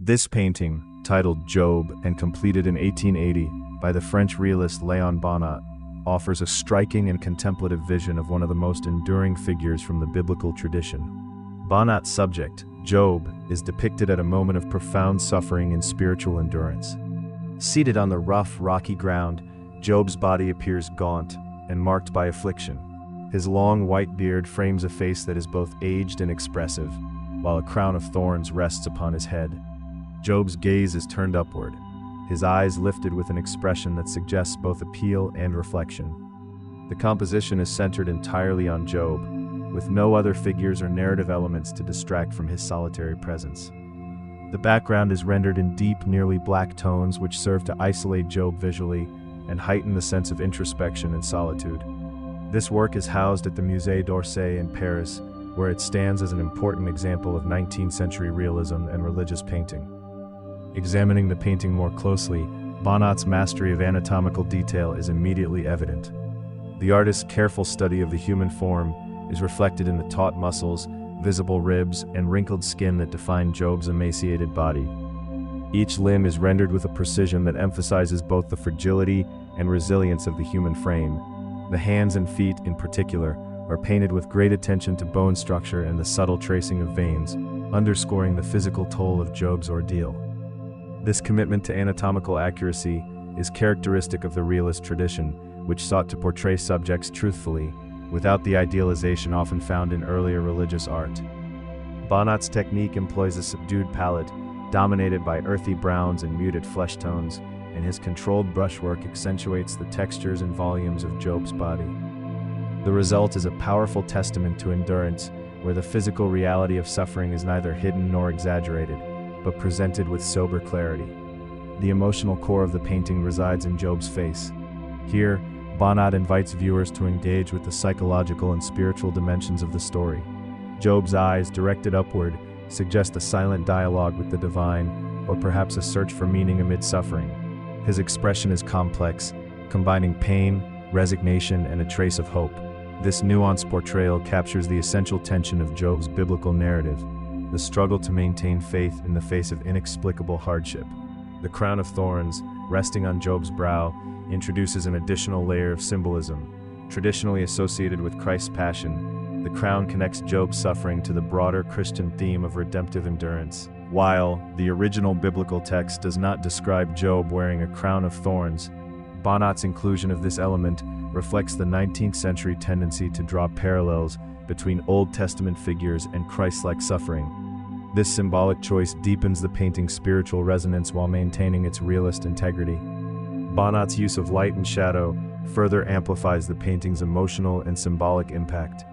This painting, titled Job and completed in 1880 by the French realist Léon Bonnat, offers a striking and contemplative vision of one of the most enduring figures from the biblical tradition. Bonnat's subject, Job, is depicted at a moment of profound suffering and spiritual endurance. Seated on the rough, rocky ground, Job's body appears gaunt and marked by affliction. His long white beard frames a face that is both aged and expressive, while a crown of thorns rests upon his head. Job's gaze is turned upward, his eyes lifted with an expression that suggests both appeal and reflection. The composition is centered entirely on Job, with no other figures or narrative elements to distract from his solitary presence. The background is rendered in deep, nearly black tones which serve to isolate Job visually and heighten the sense of introspection and solitude. This work is housed at the Musée d'Orsay in Paris, where it stands as an important example of 19th century realism and religious painting. Examining the painting more closely, Bonnat's mastery of anatomical detail is immediately evident. The artist's careful study of the human form is reflected in the taut muscles, visible ribs, and wrinkled skin that define Job's emaciated body. Each limb is rendered with a precision that emphasizes both the fragility and resilience of the human frame. The hands and feet, in particular, are painted with great attention to bone structure and the subtle tracing of veins, underscoring the physical toll of Job's ordeal. This commitment to anatomical accuracy is characteristic of the realist tradition, which sought to portray subjects truthfully, without the idealization often found in earlier religious art. Bonnat's technique employs a subdued palette, dominated by earthy browns and muted flesh tones, and his controlled brushwork accentuates the textures and volumes of Job's body. The result is a powerful testament to endurance, where the physical reality of suffering is neither hidden nor exaggerated, but presented with sober clarity. The emotional core of the painting resides in Job's face. Here, Bonnat invites viewers to engage with the psychological and spiritual dimensions of the story. Job's eyes, directed upward, suggest a silent dialogue with the divine, or perhaps a search for meaning amid suffering. His expression is complex, combining pain, resignation, and a trace of hope. This nuanced portrayal captures the essential tension of Job's biblical narrative, the struggle to maintain faith in the face of inexplicable hardship. The crown of thorns, resting on Job's brow, introduces an additional layer of symbolism. Traditionally associated with Christ's passion, the crown connects Job's suffering to the broader Christian theme of redemptive endurance. While the original biblical text does not describe Job wearing a crown of thorns, Bonnat's inclusion of this element reflects the 19th century tendency to draw parallels between Old Testament figures and Christ-like suffering. This symbolic choice deepens the painting's spiritual resonance while maintaining its realist integrity. Bonnat's use of light and shadow further amplifies the painting's emotional and symbolic impact.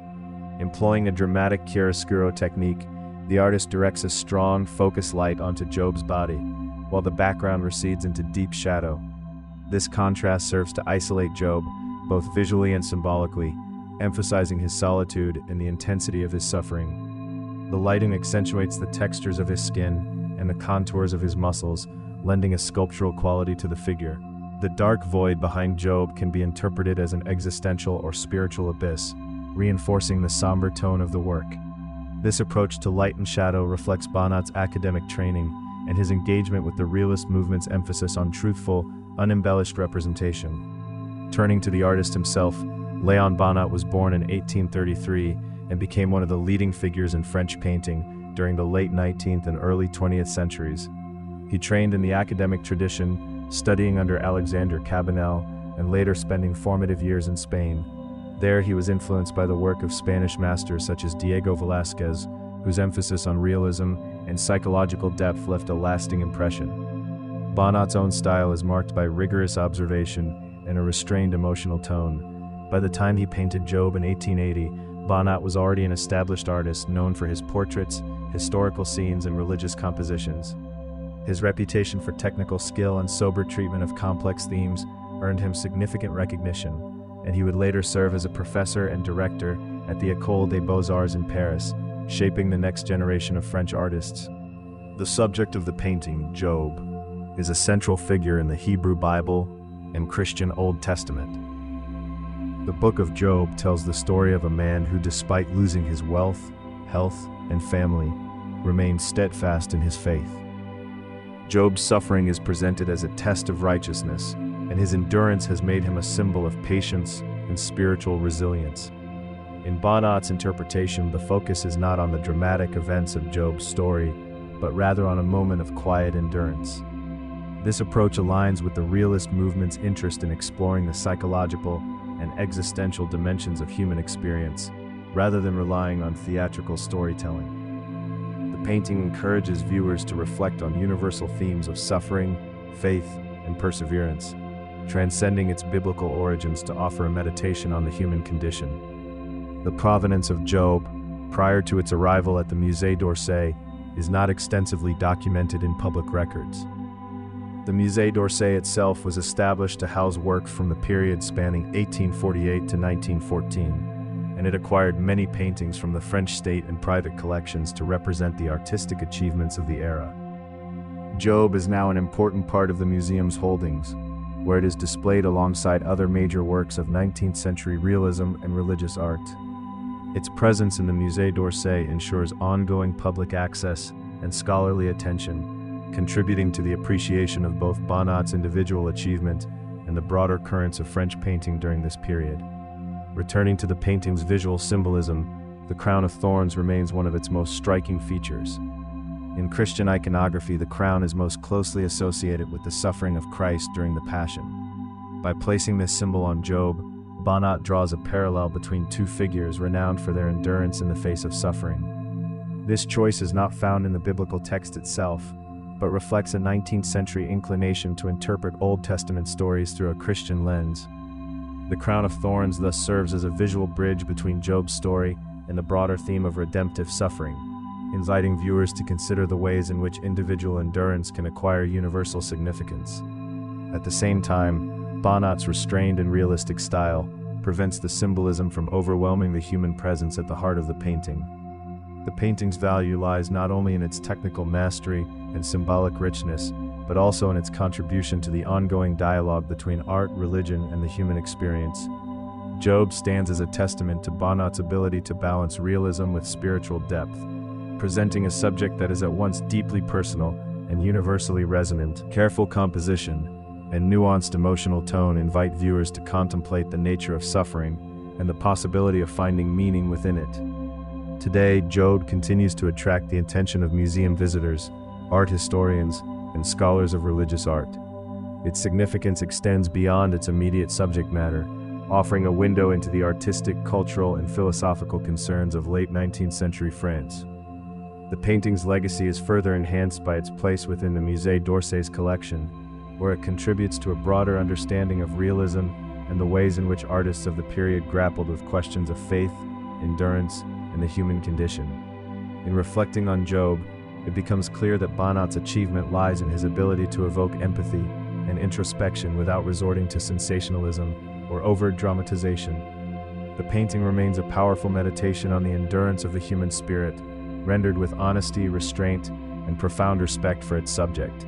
Employing a dramatic chiaroscuro technique, the artist directs a strong, focused light onto Job's body, while the background recedes into deep shadow. This contrast serves to isolate Job, both visually and symbolically, emphasizing his solitude and the intensity of his suffering. The lighting accentuates the textures of his skin and the contours of his muscles, lending a sculptural quality to the figure. The dark void behind Job can be interpreted as an existential or spiritual abyss, reinforcing the somber tone of the work. This approach to light and shadow reflects Bonnat's academic training and his engagement with the realist movement's emphasis on truthful, unembellished representation. Turning to the artist himself, Léon Bonnat was born in 1833 and became one of the leading figures in French painting during the late 19th and early 20th centuries. He trained in the academic tradition, studying under Alexander Cabanel and later spending formative years in Spain. There he was influenced by the work of Spanish masters such as Diego Velázquez, whose emphasis on realism and psychological depth left a lasting impression. Bonnat's own style is marked by rigorous observation and a restrained emotional tone. By the time he painted Job in 1880, Bonnat was already an established artist known for his portraits, historical scenes, and religious compositions. His reputation for technical skill and sober treatment of complex themes earned him significant recognition, and he would later serve as a professor and director at the École des Beaux-Arts in Paris, shaping the next generation of French artists. The subject of the painting, Job, is a central figure in the Hebrew Bible and Christian Old Testament. The Book of Job tells the story of a man who, despite losing his wealth, health, and family, remained steadfast in his faith. Job's suffering is presented as a test of righteousness, and his endurance has made him a symbol of patience and spiritual resilience. In Bonnat's interpretation, the focus is not on the dramatic events of Job's story, but rather on a moment of quiet endurance. This approach aligns with the realist movement's interest in exploring the psychological and existential dimensions of human experience, rather than relying on theatrical storytelling. The painting encourages viewers to reflect on universal themes of suffering, faith, and perseverance, transcending its biblical origins to offer a meditation on the human condition. The provenance of Job, prior to its arrival at the Musée d'Orsay, is not extensively documented in public records. The Musée d'Orsay itself was established to house works from the period spanning 1848 to 1914, and it acquired many paintings from the French state and private collections to represent the artistic achievements of the era. Job is now an important part of the museum's holdings, where it is displayed alongside other major works of 19th century realism and religious art. Its presence in the Musée d'Orsay ensures ongoing public access and scholarly attention, contributing to the appreciation of both Bonnat's individual achievement and the broader currents of French painting during this period. Returning to the painting's visual symbolism, the crown of thorns remains one of its most striking features. In Christian iconography, the crown is most closely associated with the suffering of Christ during the Passion. By placing this symbol on Job, Bonnat draws a parallel between two figures renowned for their endurance in the face of suffering. This choice is not found in the biblical text itself, but reflects a 19th century inclination to interpret Old Testament stories through a Christian lens. The crown of thorns thus serves as a visual bridge between Job's story and the broader theme of redemptive suffering, inviting viewers to consider the ways in which individual endurance can acquire universal significance. At the same time, Bonnat's restrained and realistic style prevents the symbolism from overwhelming the human presence at the heart of the painting. The painting's value lies not only in its technical mastery and symbolic richness, but also in its contribution to the ongoing dialogue between art, religion, and the human experience. Job stands as a testament to Bonnat's ability to balance realism with spiritual depth, presenting a subject that is at once deeply personal and universally resonant. Careful composition and nuanced emotional tone invite viewers to contemplate the nature of suffering and the possibility of finding meaning within it. Today, Job continues to attract the attention of museum visitors, art historians, and scholars of religious art. Its significance extends beyond its immediate subject matter, offering a window into the artistic, cultural, and philosophical concerns of late 19th century France. The painting's legacy is further enhanced by its place within the Musée d'Orsay's collection, where it contributes to a broader understanding of realism and the ways in which artists of the period grappled with questions of faith, endurance, and the human condition. In reflecting on Job, it becomes clear that Bonnat's achievement lies in his ability to evoke empathy and introspection without resorting to sensationalism or overt dramatization. The painting remains a powerful meditation on the endurance of the human spirit, rendered with honesty, restraint, and profound respect for its subject.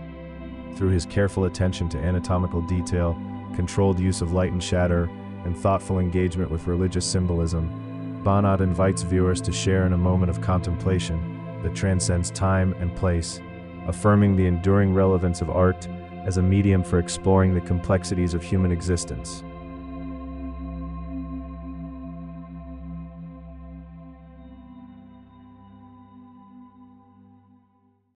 Through his careful attention to anatomical detail, controlled use of light and shadow, and thoughtful engagement with religious symbolism, Bonnat invites viewers to share in a moment of contemplation that transcends time and place, affirming the enduring relevance of art as a medium for exploring the complexities of human existence.